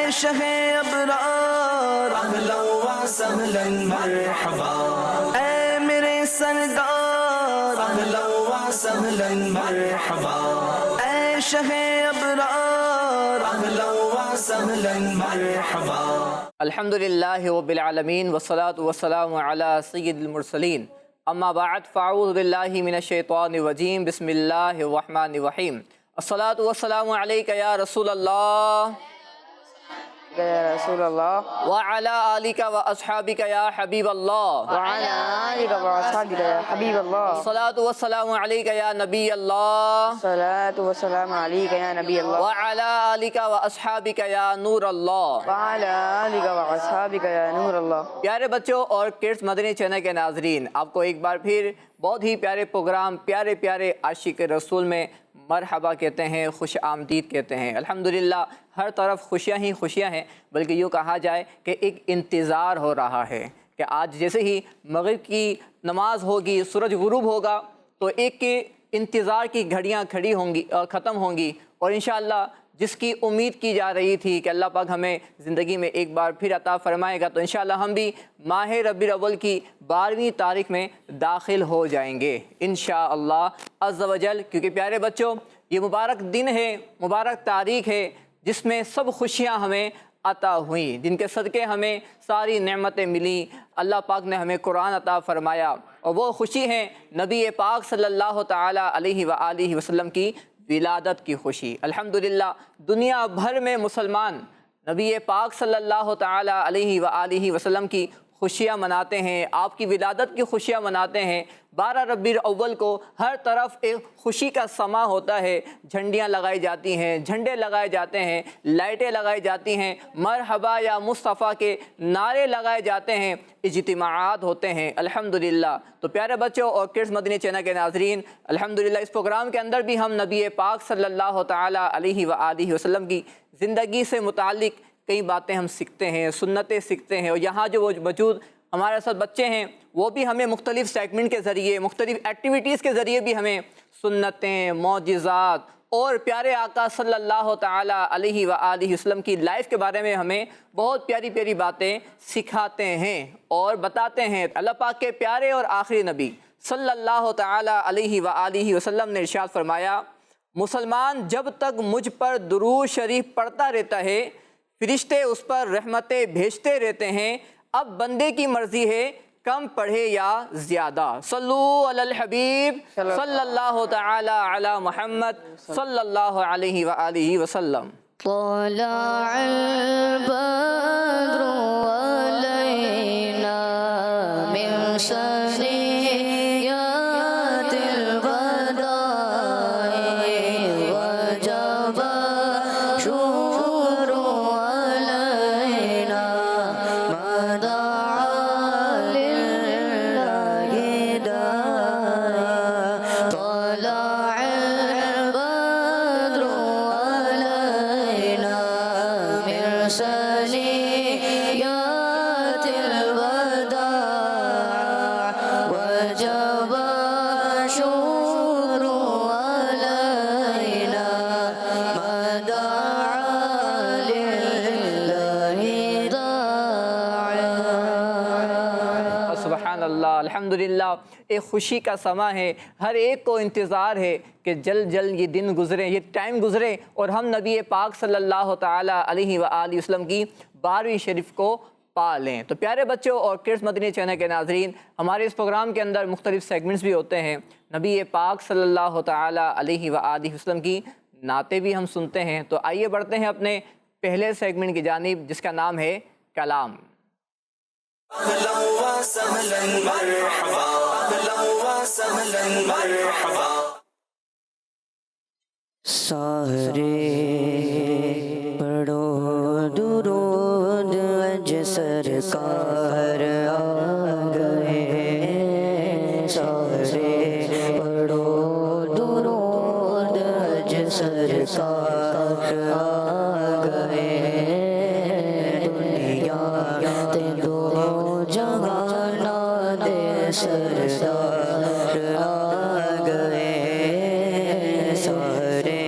اے شہ ابرار اہلا و سہلا مرحبا، اے میرے سردار اہلا و سہلا مرحبا، اے شہ ابرار اہلا و سہلا مرحبا۔ الحمدللہ رب العالمین والصلاة والسلام علی سید المرسلین، اما بعد فاعوذ باللہ من الشیطان الرجیم، بسم اللہ الرحمن الرحیم۔ الصلاة والسلام علیک یا رسول اللہ یا رسول اللہ وعلی آلک و اصحابک یا حبیب اللہ وعلی آلک و اصحابک یا حبیب اللہ الصلاة والسلام علیک یا نبی اللہ الصلاۃ والسلام علیک یا نبی اللہ وعلی آلک و اصحابک یا نور اللہ۔ وعلی آلک و اصحابک یا نور اللہ۔ پیارے بچوں اور کڈس مدنی چینل کے ناظرین، آپ کو ایک بار پھر بہت ہی پیارے پروگرام پیارے پیارے عاشق رسول میں مرحبا کہتے ہیں، خوش آمدید کہتے ہیں۔ الحمدللہ ہر طرف خوشیاں ہی خوشیاں ہیں، بلکہ یوں کہا جائے کہ ایک انتظار ہو رہا ہے کہ آج جیسے ہی مغرب کی نماز ہوگی، سورج غروب ہوگا تو ایک انتظار کی گھڑیاں کھڑی ہوں گی، ختم ہوں گی، اور انشاءاللہ جس کی امید کی جا رہی تھی کہ اللہ پاک ہمیں زندگی میں ایک بار پھر عطا فرمائے گا، تو انشاءاللہ ہم بھی ماہ ربیع الاول کی 12ویں تاریخ میں داخل ہو جائیں گے انشاءاللہ عز و جل۔ کیونکہ پیارے بچوں یہ مبارک دن ہے، مبارک تاریخ ہے جس میں سب خوشیاں ہمیں عطا ہوئیں، جن کے صدقے ہمیں ساری نعمتیں ملیں۔ اللہ پاک نے ہمیں قرآن عطا فرمایا، اور وہ خوشی ہے نبی پاک صلی اللہ تعالیٰ علیہ وآلہ وسلم کی ولادت کی خوشی۔ الحمدللہ دنیا بھر میں مسلمان نبی پاک صلی اللہ تعالیٰ علیہ وآلہ وسلم کی خوشیاں مناتے ہیں، آپ کی ولادت کی خوشیاں مناتے ہیں۔ 12 ربیع الاول کو ہر طرف ایک خوشی کا سما ہوتا ہے، جھنڈیاں لگائی جاتی ہیں، جھنڈے لگائے جاتے ہیں، لائٹیں لگائی جاتی ہیں، مرحبا یا مصطفیٰ کے نعرے لگائے جاتے ہیں، اجتماعات ہوتے ہیں۔ الحمدللہ تو پیارے بچوں اور کڈس مدنی چینل کے ناظرین، الحمدللہ اس پروگرام کے اندر بھی ہم نبی پاک صلی اللہ تعالیٰ علیہ وآلہ وسلم کی زندگی سے متعلق کئی باتیں ہم سیکھتے ہیں، سنتیں سیکھتے ہیں، اور یہاں جو موجود ہمارے ساتھ بچے ہیں وہ بھی ہمیں مختلف سیگمنٹ کے ذریعے، مختلف ایکٹیویٹیز کے ذریعے بھی ہمیں سنتیں، معجزات اور پیارے آقا صلی اللہ تعالیٰ علیہ وآلہ وسلم کی لائف کے بارے میں ہمیں بہت پیاری پیاری باتیں سکھاتے ہیں اور بتاتے ہیں۔ اللہ پاک کے پیارے اور آخری نبی صلی اللہ تعالیٰ علیہ وآلہ وسلم نے ارشاد فرمایا، مسلمان جب تک مجھ پر درود شریف پڑھتا رہتا ہے فرشتے اس پر رحمتیں بھیجتے رہتے ہیں، اب بندے کی مرضی ہے کم پڑھے یا زیادہ۔ صلو علی الحبیب صلی اللہ تعالی علی محمد صلی اللہ علیہ وآلہ وسلم۔ طلع البدر علينا من ثنيات الوداع وجب الشكر علينا ما دعا لله داع طلع البدر علينا من ثنيات الوداع وجب الشكر علينا ما دعا لله داع۔ سبحان اللہ، الحمدللہ ایک خوشی کا سما ہے، ہر ایک کو انتظار ہے کہ جلد جلد یہ دن گزرے، یہ ٹائم گزرے اور ہم نبی پاک صلی اللہ تعالیٰ علیہ وآلہ وسلم کی 12ویں شریف کو پا لیں۔ تو پیارے بچوں اور کڈس مدنی چینل کے ناظرین، ہمارے اس پروگرام کے اندر مختلف سیگمنٹس بھی ہوتے ہیں۔ نبی پاک صلی اللہ تعالیٰ علیہ وآلہ وسلم کی نعتیں بھی ہم سنتے ہیں۔ تو آئیے بڑھتے ہیں اپنے پہلے سیگمنٹ کی جانب جس کا نام ہے کلام۔ اہلا و سہلا مرحبا، اہلا و سہلا مرحبا۔ سارے پڑھو درود اج سرکار آ گئے، سارے پڑھو درود اج سرکار آ گئے، دنیا تے دو جہاں دے سردار آ گئے، سارے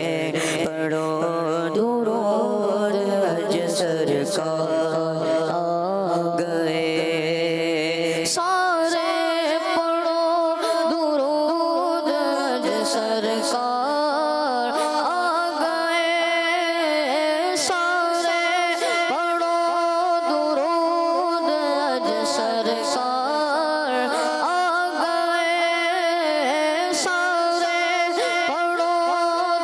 پڑھو درود اج سرکار آ گئے سارے پڑھو درود اج سرکار آ گئے سارے پڑھو درود اج سرکار آ گئے سارے پڑھو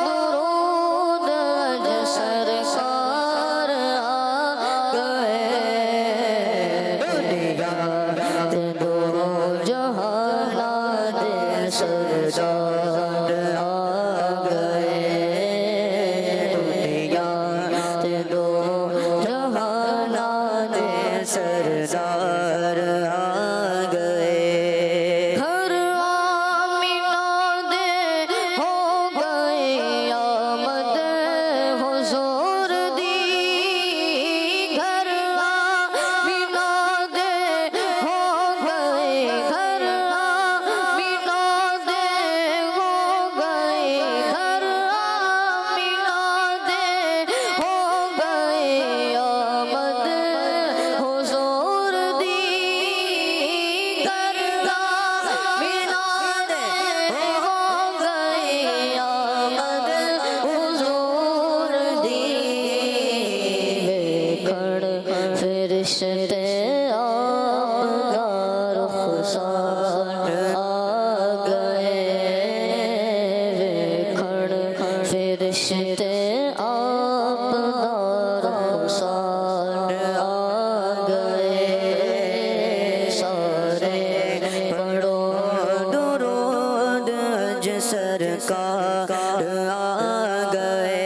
درود اج سرکار آ گئے دنیا تے دو جہان دے سردار آ گئے دنیا تے دو جہان دے سردار آ گئے گھر آمینہ دے ہو گئے آمد حضور دی گھر آمینہ دے ہو گئے گھر آمینہ دے ہو گئے گھر آمینہ دے ہو گئے آمد حضور دی گھر آمینہ دے ہو گئے آمد حضور دی کڑ فرشتے آپ کا رخسار آ گئے کھڑ فرشتے آپ کا رخسار آ گئے سارے پڑھو درود اج سرکار آ گئے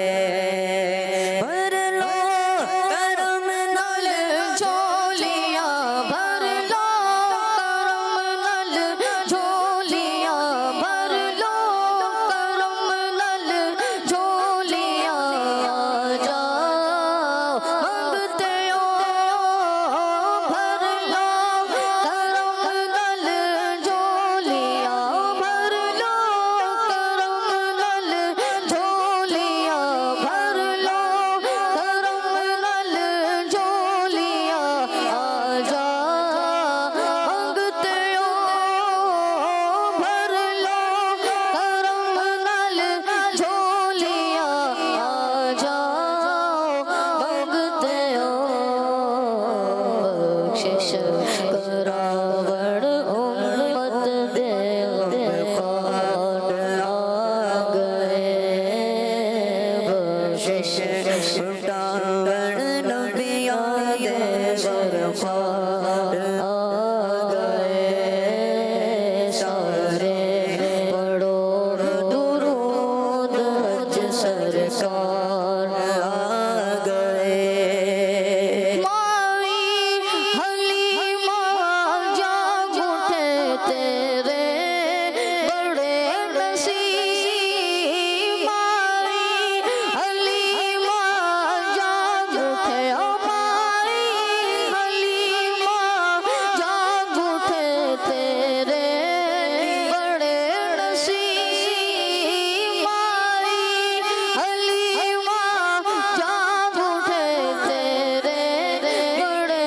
بھر لو کرم نال جھولیاں بھر لو کرم نال جھولیاں بھر لو کرم نال جھولیاں آ جاؤ منگتے ہو بھر لو کرم نال جھولیاں بھر لو کرم نال جھولیاں بھر لو کرم نال جھولیاں آ جاؤ منگتے ہو بھر لو کرم نال جھولیاں آ جاؤ منگتے ہو بخشش کراوڑ امت دے غمخوار آ گئے بخشش کراوڑ نبیاں دے غمخوار آ گئے سارے پڑھو درود اج سرکار آ گئے ماوی حلیمہ جاگ اٹھے تیرے بڑے نصیب ماوی حلیمہ جاگ اٹھے ماوی حلیمہ جاگ اٹھے تیرے بڑے نصیب ماوی حلیمہ جاگ اٹھے تیرے بڑے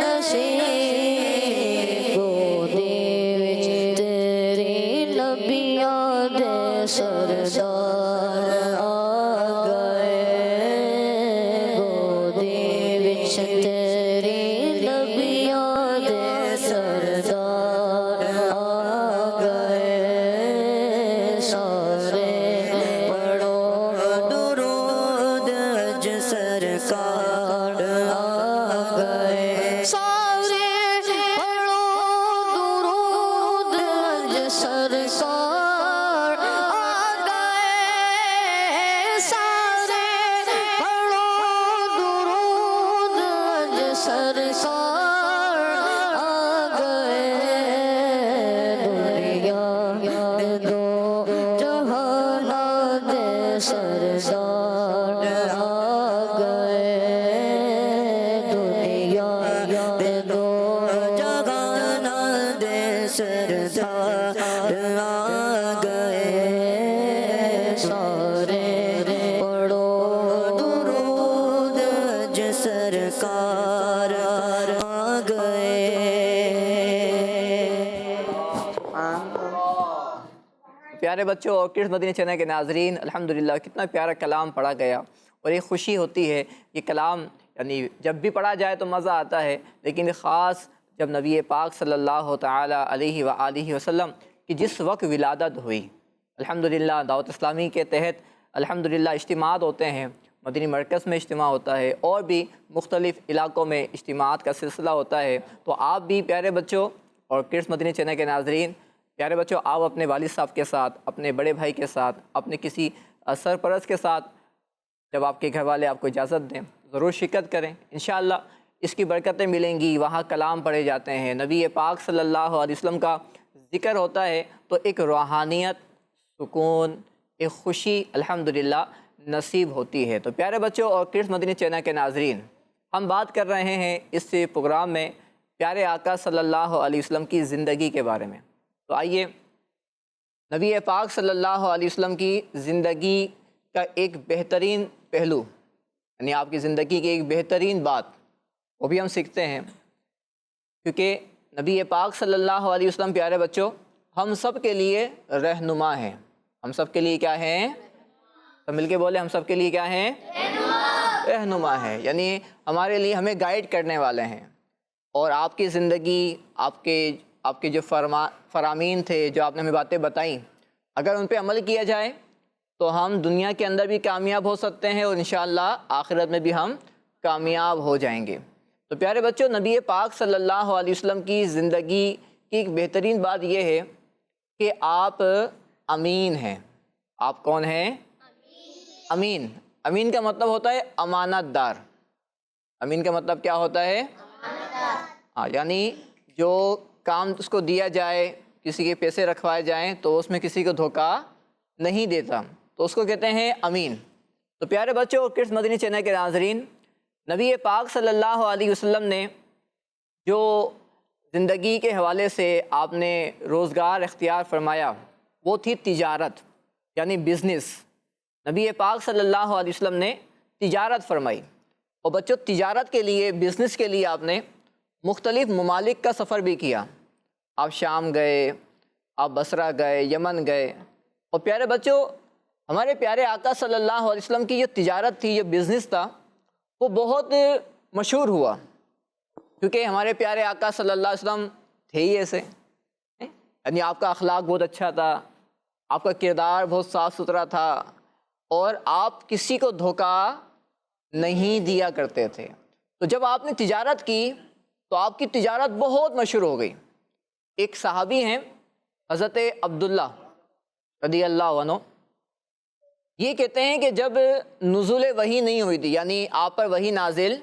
نصیب گودی وچ تیری نبیاں دے سردار آ گئے گودی وچ تیری نبیاں دے سردار آ گئے سارے پڑھو درود اج سرکار آ گئے سارے پڑھو درود اج سرکار آ گئے سارے پڑھو درود اج سرکار آ گئے دنیا دے دو جہان دے سردار آ گئے دنیا دے دو جہان دے سردار آ گئے سارے پڑھو درود اج سرکار آ گئے۔ پیارے بچوں اور کڈس مدنی چینل کے ناظرین، الحمدللہ کتنا پیارا کلام پڑھا گیا، اور ایک خوشی ہوتی ہے یہ کلام، یعنی جب بھی پڑھا جائے تو مزہ آتا ہے، لیکن خاص جب نبی پاک صلی اللہ تعالی علیہ وآلہ وسلم کی جس وقت ولادت ہوئی۔ الحمدللہ دعوت اسلامی کے تحت الحمدللہ اجتماعات ہوتے ہیں، مدنی مرکز میں اجتماع ہوتا ہے، اور بھی مختلف علاقوں میں اجتماعات کا سلسلہ ہوتا ہے۔ تو آپ بھی پیارے بچوں اور کڈس مدنی چینل کے ناظرین، پیارے بچوں، آپ اپنے والد صاحب کے ساتھ، اپنے بڑے بھائی کے ساتھ، اپنے کسی سرپرست کے ساتھ، جب آپ کے گھر والے آپ کو اجازت دیں ضرور شرکت کریں، انشاءاللہ اس کی برکتیں ملیں گی۔ وہاں کلام پڑھے جاتے ہیں، نبی پاک صلی اللہ علیہ وسلم کا ذکر ہوتا ہے، تو ایک روحانیت، سکون، ایک خوشی الحمدللہ نصیب ہوتی ہے۔ تو پیارے بچوں اور کڈس مدنی چینل کے ناظرین، ہم بات کر رہے ہیں اس پروگرام میں پیارے آقا صلی اللہ علیہ وسلم کی زندگی کے بارے میں۔ تو آئیے نبی پاک صلی اللہ علیہ وسلم کی زندگی کا ایک بہترین پہلو، یعنی آپ کی زندگی کی ایک بہترین بات، وہ بھی ہم سیکھتے ہیں، کیونکہ نبی پاک صلی اللہ علیہ وسلم پیارے بچوں ہم سب کے لیے رہنما ہیں۔ ہم سب کے لیے کیا ہیں؟ تو مل کے بولے، ہم سب کے لیے کیا ہیں؟ رہنما ہیں، یعنی ہمارے لیے ہمیں گائیڈ کرنے والے ہیں۔ اور آپ کی زندگی، آپ کے جو فرامین تھے، جو آپ نے ہمیں باتیں بتائیں، اگر ان پہ عمل کیا جائے تو ہم دنیا کے اندر بھی کامیاب ہو سکتے ہیں، اور انشاءاللہ آخرت میں بھی ہم کامیاب ہو جائیں گے۔ تو پیارے بچوں، نبی پاک صلی اللہ علیہ وسلم کی زندگی کی ایک بہترین بات یہ ہے کہ آپ امین ہیں۔ آپ کون ہیں؟ امین۔ امین کا مطلب ہوتا ہے امانت دار۔ امین کا مطلب کیا ہوتا ہے؟ یعنی جو کام اس کو دیا جائے، کسی کے پیسے رکھوائے جائیں تو اس میں کسی کو دھوکہ نہیں دیتا، تو اس کو کہتے ہیں امین۔ تو پیارے بچوں اور کڈس مدنی چینل کے ناظرین، نبی پاک صلی اللہ علیہ وسلم نے جو زندگی کے حوالے سے آپ نے روزگار اختیار فرمایا، وہ تھی تجارت، یعنی بزنس۔ نبی پاک صلی اللہ علیہ وسلم نے تجارت فرمائی، اور بچوں تجارت کے لیے، بزنس کے لیے آپ نے مختلف ممالک کا سفر بھی کیا۔ آپ شام گئے، آپ بصرہ گئے، یمن گئے، اور پیارے بچوں ہمارے پیارے آقا صلی اللہ علیہ وسلم کی جو تجارت تھی، جو بزنس تھا، وہ بہت مشہور ہوا، کیونکہ ہمارے پیارے آقا صلی اللہ علیہ وسلم تھے ہی ایسے، یعنی آپ کا اخلاق بہت اچھا تھا، آپ کا کردار بہت صاف ستھرا تھا، اور آپ کسی کو دھوکہ نہیں دیا کرتے تھے۔ تو جب آپ نے تجارت کی تو آپ کی تجارت بہت مشہور ہو گئی۔ ایک صحابی ہیں حضرت عبداللہ رضی اللہ عنہ، یہ کہتے ہیں کہ جب نزول وحی نہیں ہوئی تھی، یعنی آپ پر وحی نازل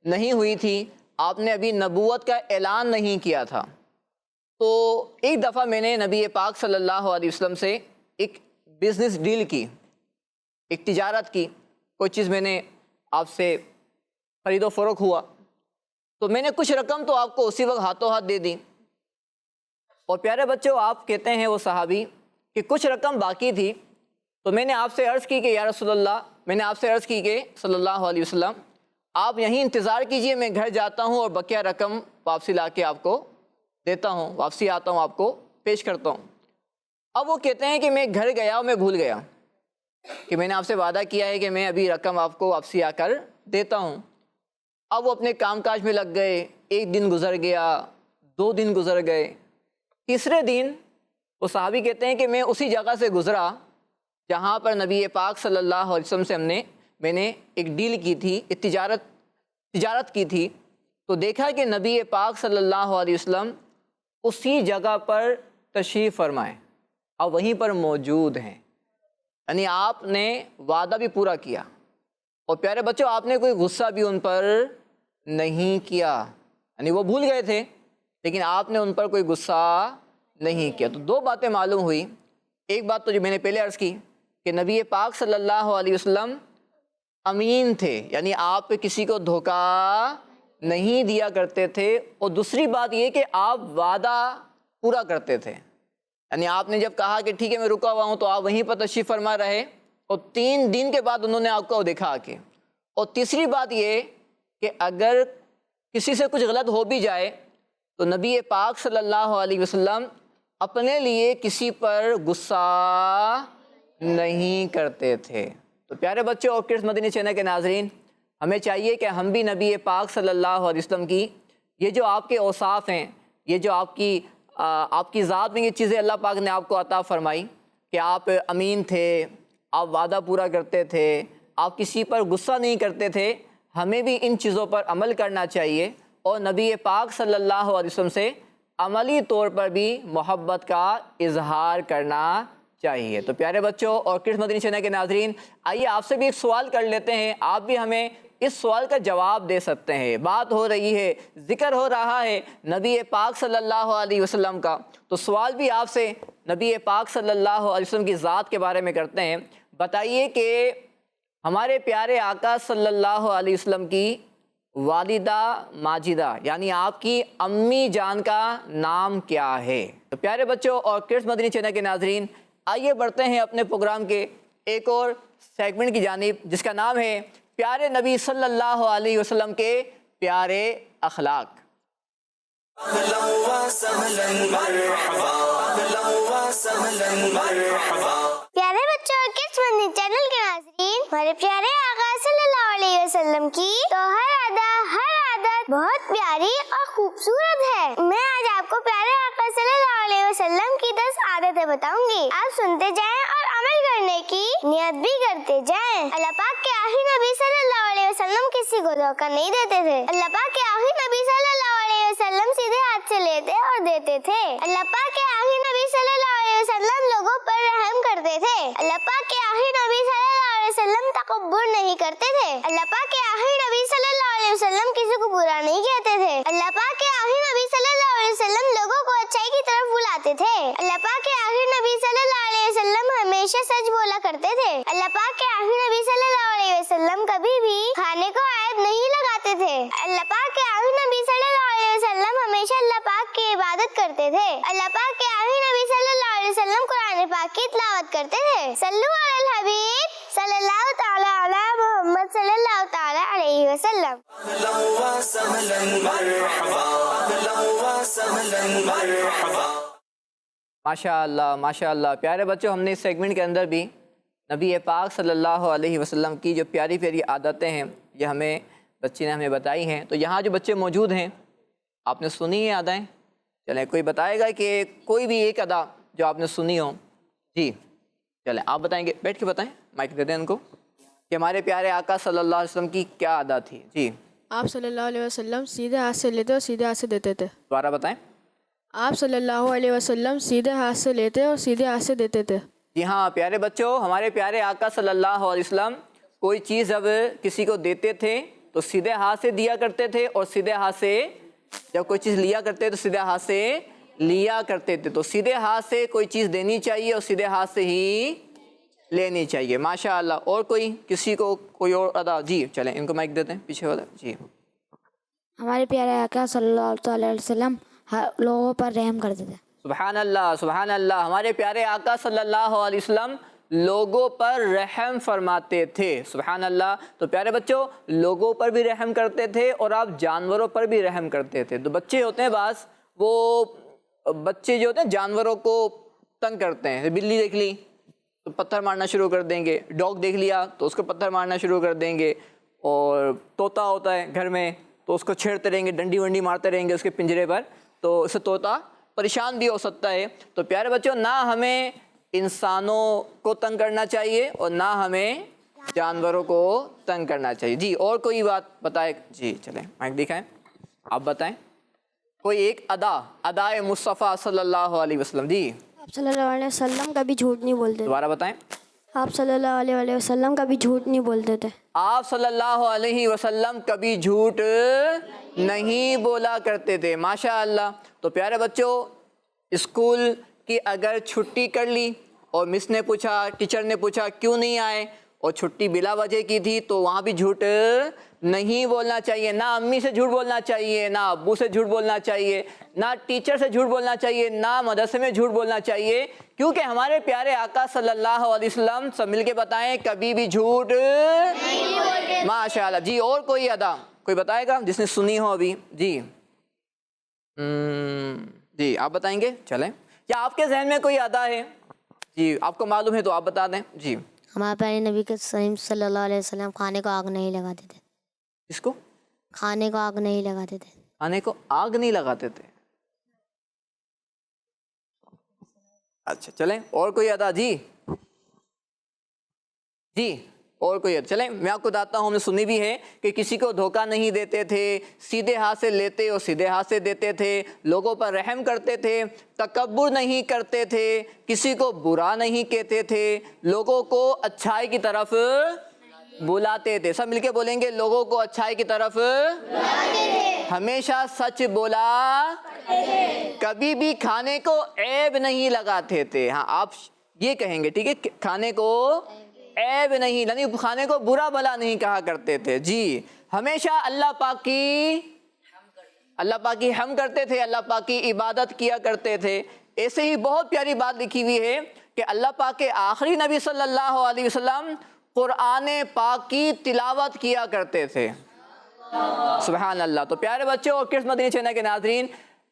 نہیں ہوئی تھی، آپ نے ابھی نبوت کا اعلان نہیں کیا تھا، تو ایک دفعہ میں نے نبی پاک صلی اللہ علیہ وسلم سے ایک بزنس ڈیل کی، ایک تجارت کی، کوئی چیز میں نے آپ سے خرید و فروخت ہوا، تو میں نے کچھ رقم تو آپ کو اسی وقت ہاتھوں ہاتھ دے دی، اور پیارے بچوں آپ کہتے ہیں وہ صحابی کہ کچھ رقم باقی تھی، تو میں نے آپ سے عرض کی کہ یا رسول اللہ، میں نے آپ سے عرض کی کہ صلی اللہ علیہ وسلم آپ یہیں انتظار کیجئے، میں گھر جاتا ہوں اور بقیہ رقم واپسی لا کے آپ کو دیتا ہوں، واپسی آتا ہوں آپ کو پیش کرتا ہوں۔ اب وہ کہتے ہیں کہ میں گھر گیا اور میں بھول گیا کہ میں نے آپ سے وعدہ کیا ہے کہ میں ابھی رقم آپ کو واپسی آ کر دیتا ہوں۔ اب وہ اپنے کام کاج میں لگ گئے، ایک دن گزر گیا، 2 دن گزر گئے، تیسرے دن وہ صحابی کہتے ہیں کہ میں اسی جگہ سے گزرا جہاں پر نبی پاک صلی اللہ علیہ وسلم سے میں نے ایک ڈیل کی تھی، ایک تجارت کی تھی، تو دیکھا کہ نبی پاک صلی اللہ علیہ وسلم اسی جگہ پر تشریف فرمائے اور وہیں پر موجود ہیں، یعنی آپ نے وعدہ بھی پورا کیا، اور پیارے بچوں آپ نے کوئی غصہ بھی ان پر نہیں کیا، یعنی وہ بھول گئے تھے لیکن آپ نے ان پر کوئی غصہ نہیں کیا۔ تو 2 باتیں معلوم ہوئی۔ ایک بات تو جو میں نے پہلے عرض کی کہ نبی پاک صلی اللہ علیہ وسلم امین تھے، یعنی آپ کسی کو دھوکہ نہیں دیا کرتے تھے، اور دوسری بات یہ کہ آپ وعدہ پورا کرتے تھے، یعنی آپ نے جب کہا کہ ٹھیک ہے میں رکا ہوا ہوں تو آپ وہیں پر تشریف فرما رہے، اور 3 دن کے بعد انہوں نے آپ کو دیکھا آ کے۔ اور تیسری بات یہ کہ اگر کسی سے کچھ غلط ہو بھی جائے تو نبی پاک صلی اللہ علیہ وسلم اپنے لیے کسی پر غصہ نہیں کرتے تھے۔ تو پیارے بچوں اور کرس مدنی چینل کے ناظرین، ہمیں چاہیے کہ ہم بھی نبی پاک صلی اللہ علیہ وسلم کی یہ جو آپ کے اوصاف ہیں، یہ جو آپ کی ذات میں یہ چیزیں اللہ پاک نے آپ کو عطا فرمائی کہ آپ امین تھے، آپ وعدہ پورا کرتے تھے، آپ کسی پر غصہ نہیں کرتے تھے، ہمیں بھی ان چیزوں پر عمل کرنا چاہیے اور نبی پاک صلی اللہ علیہ وسلم سے عملی طور پر بھی محبت کا اظہار کرنا چاہیے۔ تو پیارے بچوں اور کرس مدنی چینل کے ناظرین، آئیے آپ سے بھی ایک سوال کر لیتے ہیں، آپ بھی ہمیں اس سوال کا جواب دے سکتے ہیں۔ بات ہو رہی ہے، ذکر ہو رہا ہے نبی پاک صلی اللہ علیہ وسلم کا، تو سوال بھی آپ سے نبی پاک صلی اللہ علیہ وسلم کی ذات کے بارے میں کرتے ہیں۔ بتائیے کہ ہمارے پیارے آقا صلی اللہ علیہ وسلم کی والدہ ماجدہ یعنی آپ کی امی جان کا نام کیا ہے؟ تو پیارے بچوں اور کرس مدنی چینل کے ناظرین، آئیے بڑھتے ہیں اپنے پروگرام کے ایک اور سیگمنٹ کی جانب، جس کا نام ہے پیارے نبی صلی اللہ علیہ وسلم کے پیارے اخلاق۔ أهلا وسهلا مرحبا أهلا وسهلا مرحبا۔ پیارے بچوں اور کڈس مدنی چینل کے ناظرین، ہمارے پیارے آقا صلی اللہ علیہ وسلم کی تو ہر ادا ہر عادت بہت پیاری اور خوبصورت ہے۔ میں آج آپ کو پیارے آقا صلی اللہ علیہ وسلم کی 10 عادتیں بتاؤں گی، آپ سنتے جائیں اور عمل کرنے کی نیت بھی کرتے جائیں۔ اللہ پاک کے آخری نبی صلی اللہ علیہ وسلم کسی کو دھوکہ نہیں دیتے تھے۔ اللہ پاک کے آخری نبی صلی اللہ علیہ وسلم سیدھے ہاتھ سے لیتے اور دیتے تھے۔ اللہ پاک کے آخری نبی صلی اللہ علیہ وسلم لوگوں پر رحم کرتے تھے۔ اللہ پاک کے آخری نبی صلی اللہ علیہ وسلم تکبر نہیں کرتے تھے۔ اللہ پاک کے آخری نبی صلی اللہ علیہ وسلم کسی کو برا نہیں کہتے تھے۔ اللہ پاک کے آخری نبی صلی اللہ علیہ وسلم لوگوں کو اچھائی کی طرف بلاتے تھے۔ اللہ پاک کے آخری نبی صلی اللہ علیہ وسلم ہمیشہ سچ بولا کرتے تھے۔ اللہ پاک کے آخری نبی صلی اللہ علیہ وسلم کبھی بھی کھانے کو عیب نہیں لگاتے تھے۔ اللہ پاک کے آخری نبی صلی اللہ علیہ وسلم ہمیشہ اللہ پاک کی عبادت کرتے تھے۔ اللہ پاک کے آخری نبی صلی اللہ علیہ وسلم قرآن پاک کی تلاوت کرتے تھے۔ صلو علی الحبیب صلی اللہ تعالی علی محمد صلی اللہ تعالی علیہ وسلم۔ أهلا وسهلا مرحبا أهلا وسهلا مرحبا۔ ماشاء اللہ ماشاء اللہ۔ پیارے بچوں، ہم نے اس سیگمنٹ کے اندر بھی نبی پاک صلی اللہ علیہ وسلم کی جو پیاری پیاری عادتیں ہیں یہ ہمیں بچی نے ہمیں بتائی ہیں۔ تو یہاں جو بچے موجود ہیں، آپ نے سنی ہیں ادائیں؟ چلیں کوئی بتائے گا کہ کوئی بھی ایک ادا جو آپ نے سنی ہو؟ جی چلیں آپ بتائیں گے، بیٹھ کے بتائیں، مائک دے دیں ان کو، کہ ہمارے پیارے آقا صلی اللہ علیہ وسلم کی کیا ادا تھی؟ جی آپ صلی اللہ علیہ وسلم سیدھے ہاتھ سے لیتے اور سیدھے ہاتھ سے دیتے تھے۔ دوبارہ بتائیں۔ آپ صلی اللہ علیہ وسلم سیدھے ہاتھ سے لیتے اور سیدھے ہاتھ سے دیتے تھے۔ جی ہاں پیارے بچوں، ہمارے پیارے آقا صلی اللہ علیہ وسلم کوئی چیز جب کسی کو دیتے تھے تو سیدھے ہاتھ سے دیا کرتے تھے، اور سیدھے ہاتھ سے جب کوئی چیز لیا کرتے تو سیدھے ہاتھ سے لیا کرتے تھے۔ تو سیدھے ہاتھ سے کوئی چیز دینی چاہیے اور سیدھے ہاتھ سے ہی لینی چاہیے۔ ماشاء اللہ۔ اور کوئی کسی کو کوئی اور ادا؟ جی چلیں ان کو مائک دیتے ہیں، پیچھے والا۔ جی ہمارے پیارے آقا صلی اللہ تعالی علیہ وسلم لوگوں پر رحم کرتے تھے۔ سبحان اللہ سبحان اللہ۔ ہمارے پیارے آقا صلی اللہ علیہ وسلم لوگوں پر رحم فرماتے تھے۔ سبحان اللہ۔ تو پیارے بچوں، لوگوں پر بھی رحم کرتے تھے اور آپ جانوروں پر بھی رحم کرتے تھے۔ تو بچے ہوتے ہیں بعض، وہ بچے جو ہوتے ہیں جانوروں کو تنگ کرتے ہیں۔ بلی دیکھ لی تو پتھر مارنا شروع کر دیں گے، ڈاگ دیکھ لیا تو اس کو پتھر مارنا شروع کر دیں گے، اور طوطا ہوتا ہے گھر میں تو اس کو چھیڑتے رہیں گے، ڈنڈی ونڈی مارتے رہیں گے اس کے پنجرے پر، تو اس سے طوطا پریشان بھی ہو سکتا ہے۔ تو پیارے بچوں، نہ ہمیں انسانوں کو تنگ کرنا چاہیے اور نہ ہمیں جانوروں کو تنگ کرنا چاہیے۔ جی اور کوئی بات بتائے؟ جی چلیں مائک دکھائیں، آپ بتائیں کوئی ایک ادائے مصطفیٰ صلی اللہ علیہ وسلم۔ جی آپ صلی اللہ علیہ وسلم کبھی جھوٹ نہیں بولتے تھے۔ دوبارہ بتائیں۔ آپ صلی اللہ علیہ وسلم کبھی جھوٹ نہیں بولتے تھے۔ آپ صلی اللہ علیہ وسلم کبھی جھوٹ نہیں بولا کرتے تھے۔ ماشاء اللہ۔ تو پیارے بچوں، اسکول کی اگر چھٹی کر لی اور مس نے پوچھا، ٹیچر نے پوچھا کیوں نہیں آئے اور چھٹی بلا وجہ کی تھی، تو وہاں بھی جھوٹ نہیں بولنا چاہیے۔ نہ امی سے جھوٹ بولنا چاہیے، نہ ابو سے جھوٹ بولنا چاہیے، نہ ٹیچر سے جھوٹ بولنا چاہیے، نہ مدرسے میں جھوٹ بولنا چاہیے، کیونکہ ہمارے پیارے آقا صلی اللہ علیہ وسلم، سب مل کے بتائیں، کبھی بھی جھوٹ نہیں بولتے۔ ماشاء اللہ۔ جی اور کوئی ادا؟ کوئی بتائے گا جس نے سنی ہو ابھی؟ جی جی آپ بتائیں گے؟ چلیں، یا آپ کے ذہن میں کوئی ادا ہے؟ جی آپ کو معلوم ہے تو آپ بتا دیں. جی ہمارے پیارے نبی کے صلی اللہ علیہ وسلم کھانے کو آگ نہیں لگاتے تھے. اس کو کھانے کو آگ نہیں لگاتے تھے. کھانے کو آگ نہیں لگاتے تھے. اچھا چلیں، اور کوئی ادا؟ جی جی اور کوئی ادا؟ چلیں میں آپ کو بتاتا ہوں، ہم نے سنی بھی ہے کہ کسی کو دھوکہ نہیں دیتے تھے، سیدھے ہاتھ سے لیتے اور سیدھے ہاتھ سے دیتے تھے، لوگوں پر رحم کرتے تھے، تکبر نہیں کرتے تھے، کسی کو برا نہیں کہتے تھے، لوگوں کو اچھائی کی طرف بلاتے تھے. سب مل کے بولیں گے، لوگوں کو اچھائی کی طرف ہمیشہ سچ بولا، کبھی بھی کھانے کو عیب نہیں لگاتے تھے. ہاں آپ یہ کہیں گے ٹھیک ہے، کھانے کو عیب نہیں، یعنی کھانے کو برا بھلا نہیں کہا کرتے تھے. جی ہمیشہ اللہ پاک کی حمد کرتے تھے، اللہ پاک کی عبادت کیا کرتے تھے. ایسے ہی بہت پیاری بات لکھی ہوئی ہے کہ اللہ پاک کے آخری نبی صلی اللہ علیہ وسلم قرآن پاک کی تلاوت کیا کرتے تھے. سبحان اللہ. تو پیارے بچوں اور کڈس مدنی چینل کے ناظرین،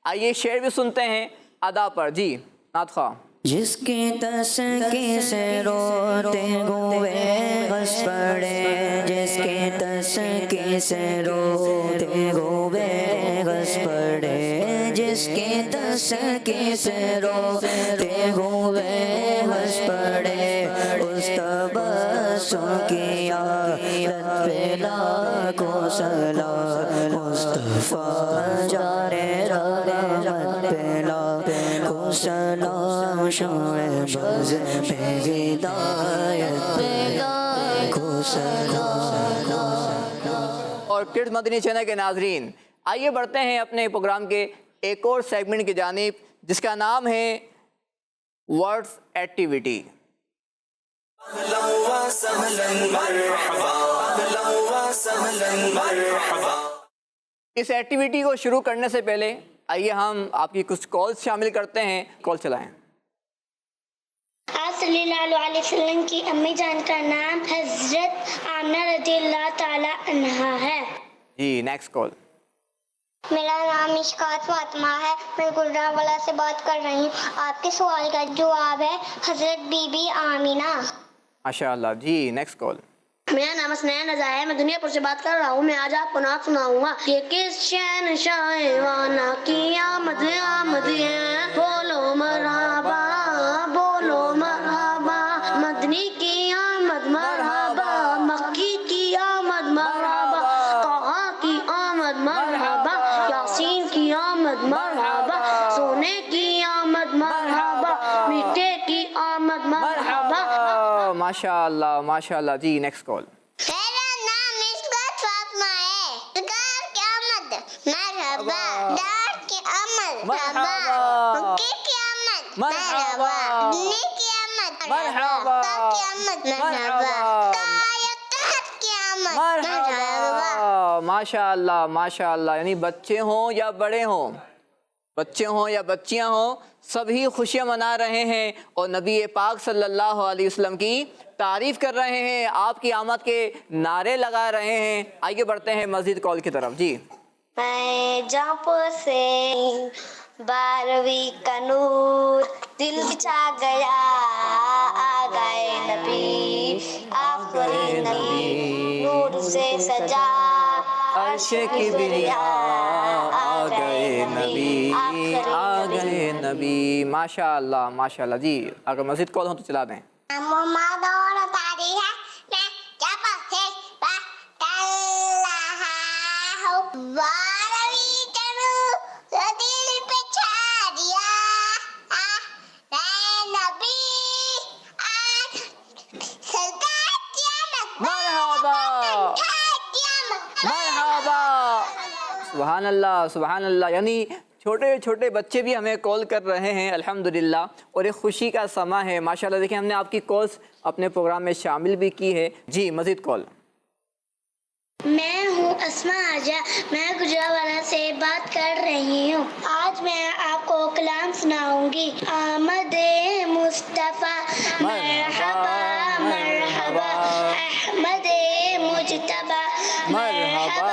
آئیے شعر بھی سنتے ہیں ادا پر. جی نعت خواہ. جس کے تسکے سے روتے ہوئے غش پڑے، جس کے تسکے سے روتے ہوئے غش پڑے، جس کے تسکے سے روتے ہوئے غش پڑے، اس تبسم کی عادت پہ لاکھوں سلام، مصطفیٰ جانے رحمت پہ لاکھوں سلام، شمع بز پہ ہدایت پہ لاکھوں سلام. اور کڈس مدنی چینل کے ناظرین، آئیے بڑھتے ہیں اپنے پروگرام کے ایک اور سیگمنٹ کی جانب، جس کا نام ہے ورڈز ایکٹیویٹی. أهلا وسهلا مرحبا أهلا وسهلا مرحبا. اس ایکٹیویٹی کو شروع کرنے سے پہلے آئیے ہم آپ کی کچھ کالز شامل کرتے ہیں. کال چلائیں. آپ صلی اللہ علیہ وسلم کی امی جان کا نام حضرت آمنہ رضی اللہ تعالی عنہا ہے. جی نیکسٹ کال. میرا نام مشکات فاطمہ ہے، میں گجرانوالہ سے بات کر رہی ہوں. آپ کے سوال کا جواب ہے حضرت بی بی آمینہ. ماشاء اللہ. جی نیکسٹ کال. میرا نام اسنین رضا ہے، میں دنیا پور سے بات کر رہا ہوں. میں آج آپ کو نعت سناؤں گا. یہ کس شہنشاہ وانا کی آمد آمد ہے، بولو مرحبا بولو مرحبا، مدنی کی آمد مرحبا، مکی کی آمد مرحبا، طہ کی آمد مرحبا، یاسین کی آمد مرحبا، سونے کی آمد مرحبا، میٹھے کی آمد مرحبا. ماشاء اللہ ماشاء اللہ. جی نیکسٹ کال. میرا نام مشکات فاطمہ ہے. دار کی آمد مرحبا، دار کی آمد مرحبا، مکی کی آمد مرحبا، دنیا کی آمد مرحبا، تا کی آمد مرحبا، تایتات کی آمد مرحبا. ماشاء اللہ ماشاء اللہ. یعنی بچے ہوں یا بڑے ہوں، بچے ہوں یا بچیاں ہوں، سبھی خوشیاں منا رہے ہیں اور نبی پاک صلی اللہ علیہ وسلم کی تعریف کر رہے ہیں، آپ کی آمد کے نعرے لگا رہے ہیں. آئیے بڑھتے ہیں مزید کال کی طرف. جی میں جاپ سے 12ویں کا نور دل بچھا گیا، آ گئے نبی آخری نبی، نور سے سجا عرش کبریا، آ گئے نبی آ گئے نبی. ماشاء اللہ ماشاء اللہ. جی اگر مزید کال ہوں تو چلا دیں. محمد اور تاریخ میں جب سے بات کر رہا ہوں، 12ویں کا نور دل پہ چھا دیا، اے نبی آج سرکار قیامت مرحبا مرحبا. سبحان اللہ سبحان اللہ. یعنی چھوٹے چھوٹے بچے بھی ہمیں کال کر رہے ہیں الحمدللہ، اور ایک خوشی کا سماں ہے ماشاءاللہ. دیکھیں ہم نے آپ کی کالز اپنے پروگرام میں شامل بھی کی ہے. جی مزید کال. میں ہوں اسما آجا، میں گجرانوالہ سے بات کر رہی ہوں. آج میں آپ کو کلام سناؤں گی. آمد مصطفیٰ مرحبا مرحبا، احمد مجتبیٰ مرحبا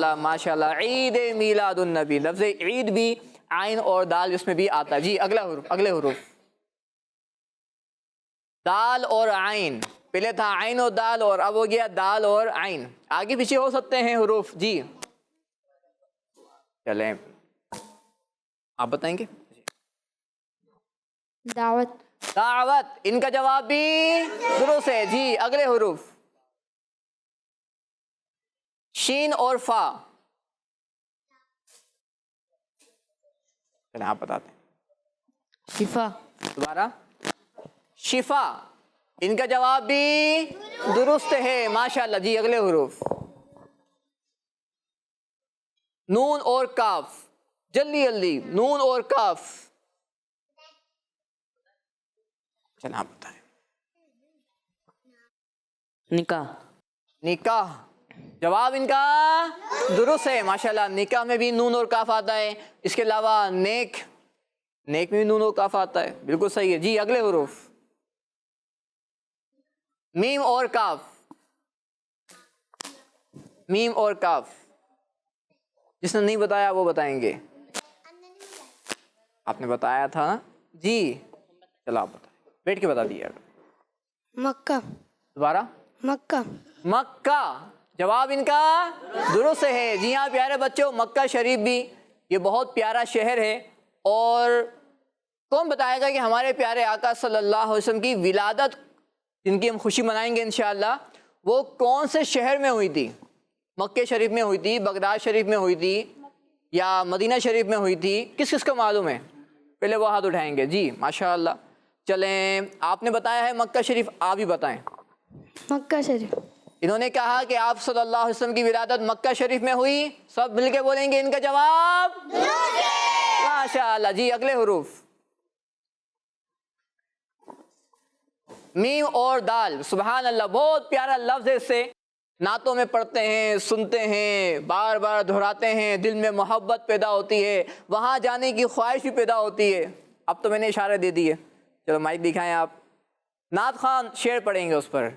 ماشاءاللہ ماشاءاللہ. عید میلاد النبی، لفظ عید بھی عین اور دال اس میں بھی آتا ہے. جی اگلا حروف، اگلے حروف. دال اور عین، پہلے تھا عین اور دال اور اب ہو گیا دال اور عین. آگے پیچھے ہو سکتے ہیں حروف. جی چلیں آپ بتائیں گے. دعوت. دعوت، ان کا جواب بھی درست ہے. جی اگلے حروف. شین اور فا. چلیں آپ بتاتے ہیں. شفا. دوبارہ. شفا، ان کا جواب بھی درست ہے ماشاءاللہ. جی اگلے حروف. نون اور کاف، جلدی جلدی. نون اور کاف. چلیں آپ بتائیں. نکاح. نکاح، جواب ان کا درست ہے ماشاءاللہ. نکاح میں بھی نون اور کاف آتا ہے. اس کے علاوہ نیک، نیک میں بھی نون اور کاف آتا ہے. بالکل صحیح ہے. جی اگلے حروف. میم اور کاف. میم اور کاف، جس نے نہیں بتایا وہ بتائیں گے. آپ نے بتایا تھا نا. جی چلو آپ بتائیں، بیٹھ کے بتا دیا. مکہ. دوبارہ. مکہ. مکہ، جواب ان کا درست ہے. جی ہاں پیارے بچوں، مکہ شریف بھی یہ بہت پیارا شہر ہے. اور کون بتائے گا کہ ہمارے پیارے آقا صلی اللہ علیہ وسلم کی ولادت، جن کی ہم خوشی منائیں گے انشاءاللہ، وہ کون سے شہر میں ہوئی تھی؟ مکہ شریف میں ہوئی تھی، بغداد شریف میں ہوئی تھی، یا مدینہ شریف میں ہوئی تھی؟ کس کس کو معلوم ہے؟ پہلے وہ ہاتھ اٹھائیں گے. جی ماشاءاللہ. چلیں آپ نے بتایا ہے مکہ شریف، آپ بھی بتائیں. مکہ شریف. انہوں نے کہا کہ آپ صلی اللہ علیہ وسلم کی ولادت مکہ شریف میں ہوئی. سب مل کے بولیں گے ان کا جواب ماشاءاللہ. جی اگلے حروف. میم اور دال، سبحان اللہ، بہت پیارا لفظ ہے. اس سے نعتوں میں پڑھتے ہیں، سنتے ہیں، بار بار دہراتے ہیں، دل میں محبت پیدا ہوتی ہے، وہاں جانے کی خواہش بھی پیدا ہوتی ہے. اب تو میں نے اشارے دے دیے. چلو مائک دکھائیں آپ. نعت خان شعر پڑھیں گے اس پر.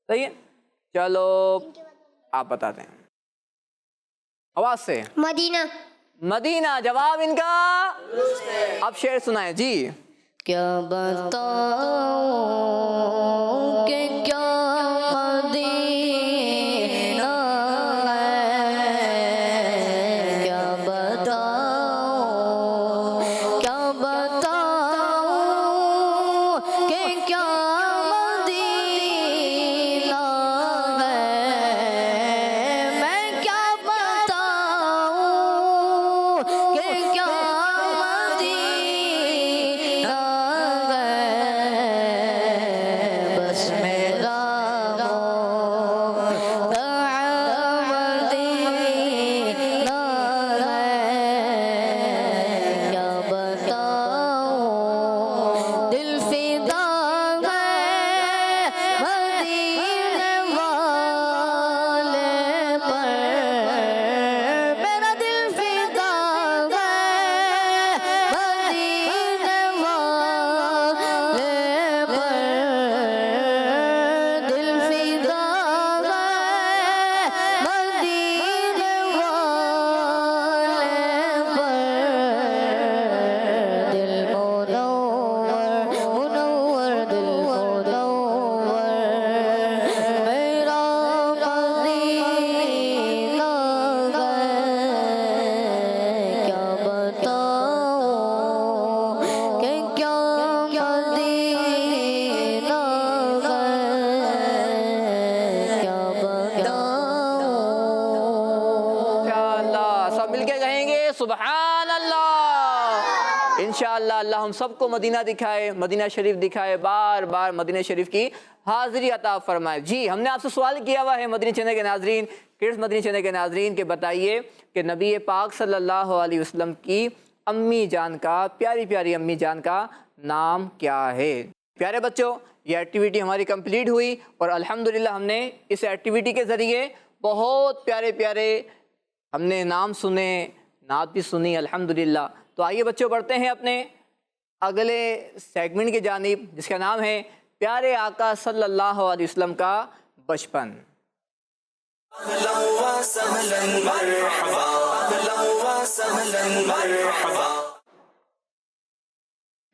صحیح ہے. چلو آپ بتاتے ہیں آواز سے. مدینہ. مدینہ جواب ان کا اب شعر سنائیں جی. کیا بتاؤں کہ کیا مدینہ ہے، کیا بتاؤں کہ کیا مدینہ ہے، میں کیا بتاؤں کہ کیا مدینہ ہے، بس میرا مدینہ ہے، کیا بتاؤں دل فدا ہے مدینے والے پر، میرا دل فدا ہے مدینے والے پر، دل فدا ہے مدینے والے پر، دل منور دل منور میرا مدینہ ہے، کیا بتاؤں کہ کیا مدینہ ہے، کیا بتاؤں. انشاءاللہ سب مل کے کہیں گے سبحان اللہ. انشاءاللہ اللہ ہم سب کو مدینہ دکھائے، مدینہ شریف دکھائے، بار بار مدینہ شریف کی حاضری عطا فرمائے. جی ہم نے آپ سے سوال کیا ہوا ہے مدینہ چینل کے ناظرین، کڈس مدینہ چینل کے ناظرین، کہ بتائیے کہ نبی پاک صلی اللہ علیہ وسلم کی امی جان کا، پیاری پیاری امی جان کا نام کیا ہے؟ پیارے بچوں یہ ایکٹیویٹی ہماری کمپلیٹ ہوئی اور الحمدللہ ہم نے اس ایکٹیویٹی کے ذریعے بہت پیارے پیارے ہم نے نام سنے، نعت بھی سنی الحمدللہ. تو آئیے بچوں بڑھتے ہیں اپنے اگلے سیگمنٹ کی جانب، جس کا نام ہے پیارے آقا صلی اللہ علیہ وسلم کا بچپن. أهلا وسهلا مرحبا أهلا وسهلا مرحبا.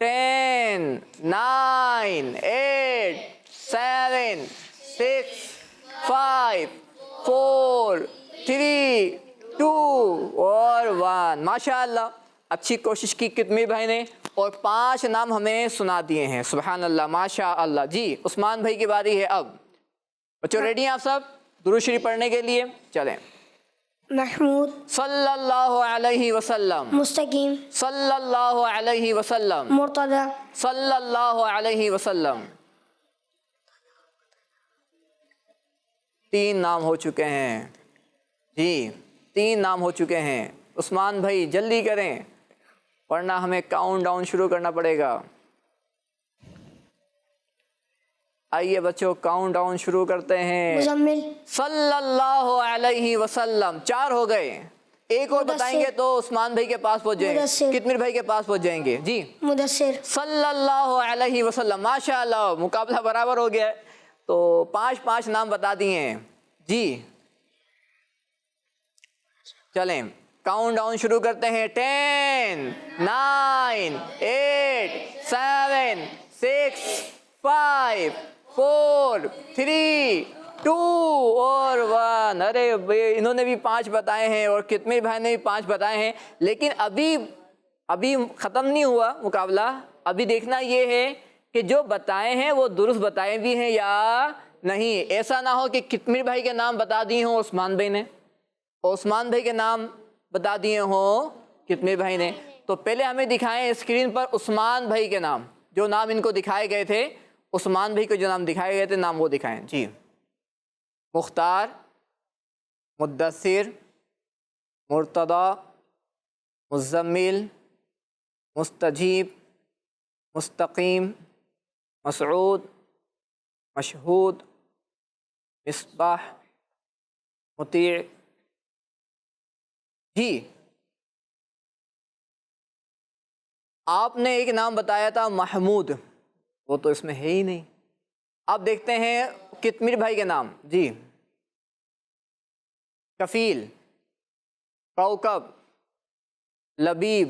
10 9 8 7 6 5 4 3 2 اور 1. ماشاءاللہ اچھی کوشش کی کتمیر بھائی نے اور 5 نام ہمیں سنا دیے ہیں. سبحان اللہ ماشاءاللہ. جی عثمان بھائی کی باری ہے اب. بچوں ریڈی ہیں آپ سب درود شریف پڑھنے کے لیے؟ چلیں. محمود صلی اللہ علیہ وسلم. مستقیم صلی اللہ علیہ وسلم. مرتضی صلی اللہ علیہ وسلم. 3 نام ہو چکے ہیں. جی 3 نام ہو چکے ہیں. عثمان بھائی جلدی کریں ورنہ ہمیں کاؤنٹ ڈاؤن شروع کرنا پڑے گا. آئیے بچوں کاؤنٹ ڈاؤن شروع کرتے ہیں. مزمل صلی اللہ علیہ وسلم. 4 ہو گئے. ایک اور بتائیں گے تو عثمان بھائی کے پاس پہنچ جائیں گے, کتمیر بھائی کے پاس پہنچ جائیں گے. جی مدثر صلی اللہ علیہ وسلم. ماشاءاللہ مقابلہ برابر ہو گیا ہے. تو 5 نام بتا دیے ہیں. جی چلیں کاؤنٹ ڈاؤن شروع کرتے ہیں. 10 9 8 7 6 5 4 3 2 اور 1. ارے انہوں نے بھی 5 بتائے ہیں اور کتمیر بھائی نے بھی 5 بتائے ہیں. لیکن ابھی ختم نہیں ہوا مقابلہ. ابھی دیکھنا یہ ہے کہ جو بتائے ہیں وہ درست بتائے بھی ہیں یا نہیں. ایسا نہ ہو کہ کتمیر بھائی کے نام بتا دیے ہوں عثمان بھائی نے اور عثمان بھائی کے نام بتا دیے ہوں کتمیر بھائی نے. تو پہلے ہمیں دکھائیں اسکرین پر عثمان بھائی کے نام, جو نام ان کو دکھائے گئے تھے. عثمان بھائی کو جو نام دکھائے گئے تھے نام وہ دکھائیں. جی مختار, مدثر, مرتضی, مزمل, مستجیب, مستقیم, مسعود, مشہود, مصباح, مطیع. جی آپ نے ایک نام بتایا تھا محمود, وہ تو اس میں ہے ہی نہیں. آپ دیکھتے ہیں کتمیر بھائی کے نام. جی کفیل, کوکب, لبیب,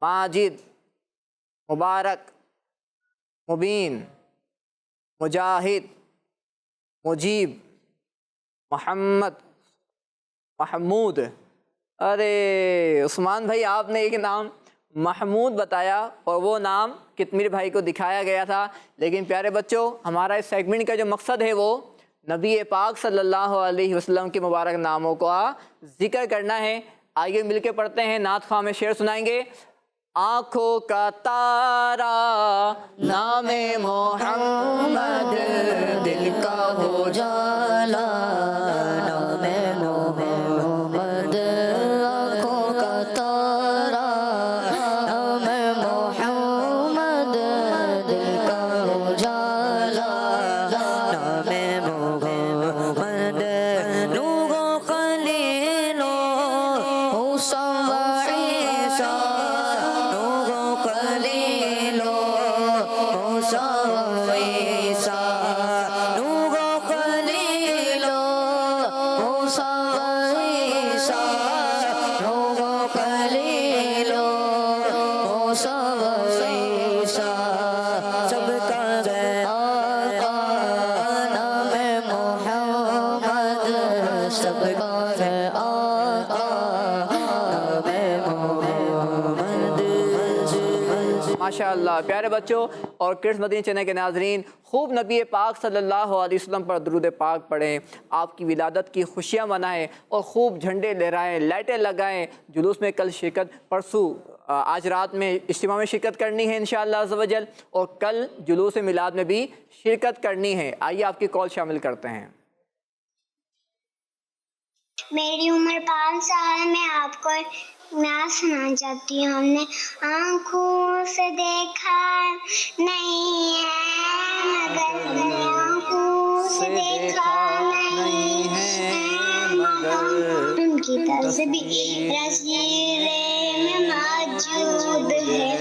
ماجد, مبارک, مبین, مجاہد, مجیب, محمد, محمود. ارے عثمان بھائی آپ نے ایک نام محمود بتایا اور وہ نام کتمیر بھائی کو دکھایا گیا تھا. لیکن پیارے بچوں ہمارا اس سیگمنٹ کا جو مقصد ہے وہ نبی پاک صلی اللہ علیہ وسلم کے مبارک ناموں کا ذکر کرنا ہے. آئیے مل کے پڑھتے ہیں. نعت خواہ میں شعر سنائیں گے. آنکھوں کا تارا نام محمد, دل کا ہو جالا نام محمد. آنکھوں کا تارا نام محمد, دل کا ہو جالا نام محمد. نوح و خلیل و موسیٰ و عیسیٰ, نوح و خلیل و موسیٰ و عیسیٰ, نوح و خلیل و موسیٰ و عیسیٰ, نوح و خلیل و موسیٰ و عیسیٰ. سب کا ہے آقا نام محمد, سب کا ہے آقا نام محمد. ماشاءاللہ پیارے بچوں اور کڈس مدنی چینل کے ناظرین, خوب نبی پاک صلی اللہ علیہ وسلم پر درود پاک پڑھیں, آپ کی ولادت کی خوشیاں منائیں اور خوب جھنڈے لہرائیں, لائٹیں لگائیں. جلوس میں کل شرکت, پرسوں آج رات میں اجتماع میں شرکت کرنی ہے انشاءاللہ عز و جل, اور کل جلوس میلاد میں بھی شرکت کرنی ہے. آئیے آپ کی کال شامل کرتے ہیں. میری عمر 5 سال. میں آپ کو نعت سنانا چاہتی ہوں. ہم نے آنکھوں سے دیکھا نہیں ہے مگر, ہم نے آنکھوں سے دیکھا نہیں ہے مگر, ان کی تصویر رسیلے میں موجود ہے.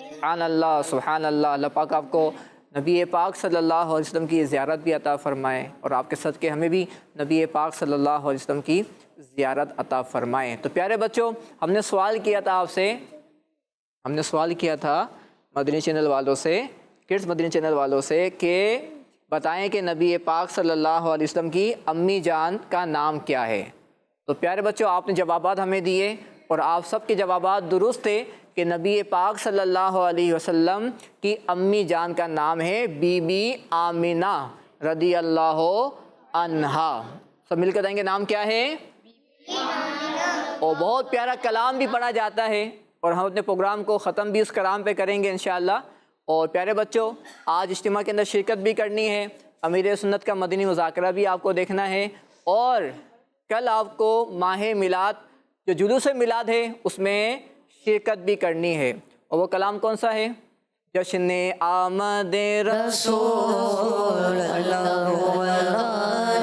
سبحان اللہ سبحان اللہ. اللہ پاک آپ کو نبی پاک صلی اللہ علیہ وسلم کی زیارت بھی عطا فرمائے اور آپ کے صدقے ہمیں بھی نبی پاک صلی اللہ علیہ وسلم کی زیارت عطا فرمائے. تو پیارے بچوں ہم نے سوال کیا تھا آپ سے, مدنی چینل والوں سے, کڈس مدنی چینل والوں سے کہ بتائیں کہ نبی پاک صلی اللہ علیہ وسلم کی امی جان کا نام کیا ہے؟ تو پیارے بچوں آپ نے جوابات ہمیں دیے اور آپ سب کے جوابات درست تھے کہ نبی پاک صلی اللہ علیہ وسلم کی امی جان کا نام ہے بی بی آمنہ رضی اللہ عنہا۔ سب مل کر دیں گے نام کیا ہے؟ اور بہت پیارا کلام بھی پڑھا جاتا ہے اور ہم اپنے پروگرام کو ختم بھی اس کلام پہ کریں گے انشاءاللہ۔ اور پیارے بچوں آج اجتماع کے اندر شرکت بھی کرنی ہے، امیر سنت کا مدنی مذاکرہ بھی آپ کو دیکھنا ہے، اور کل آپ کو ماہ میلاد جو جلوس میلاد ہے اس میں شرکت بھی کرنی ہے۔ اور وہ کلام کون سا ہے؟ جشن آمد رسول اللہ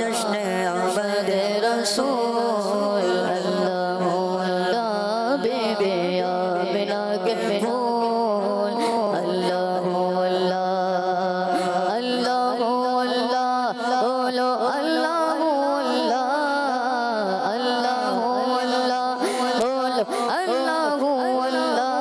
جشن آمد رسول اللہ بی بی آمنہ کے پھول اللہ اللہ اللہ اللہ بولو اللہ اللہ اللہ اللہ بولو اللہ اللہ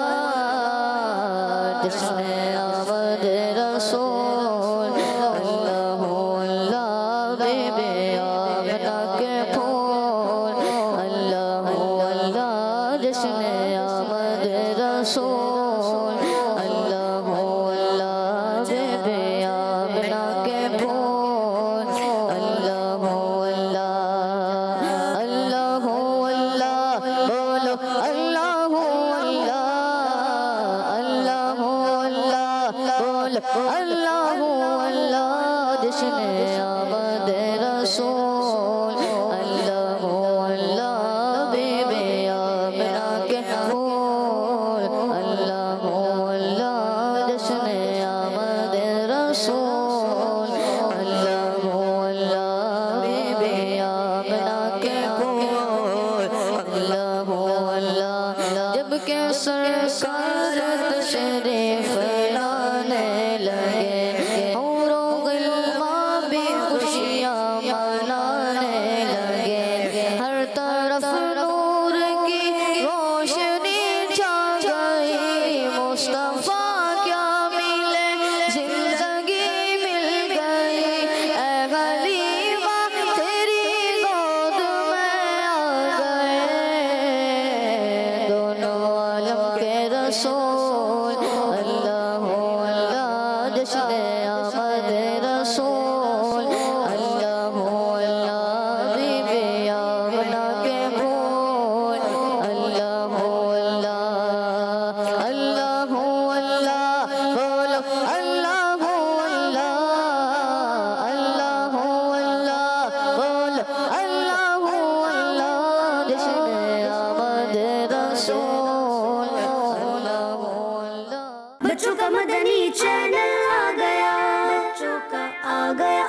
جشن آمد رسول اللہ اللہ بی بی آمنہ کے پھول اللہ اللہ جشن آمد رسول اللہ اللہ بی بی آمنہ کے پھول اللہ اللہ اللہ اللہ بولو اللہ اللہ اللہ اللہ بولو اللہ اللہ جشن آمد رسول اللہ اللہ بی بی آمنہ کے پھول اللہ اللہ جشن آمد رسول اللہ اللہ بی بی آمنہ کے پھول اللہ اللہ جب کہ سرکار تشریف لانے لگے حور و غلمان بھی خوشیاں منانے لگے ہر طرف نور کی روشنی چھا گئی مصطفیٰ کیا ملے زندگی مل گئی اے غلیمہ تیری گود میں آ گئے دونوں عالم کے رسول اللہ اللہ جشن آمد رسول اللہ اللہ بی بی آمنہ کے پھول اللہ اللہ اللہ اللہ بولو اللہ اللہ اللہ اللہ بولو اللہ اللہ جشن آمد رسول اللہ اللہ۔ بچوں کا مدنی چینل آ گیا، بچوں کا آ گیا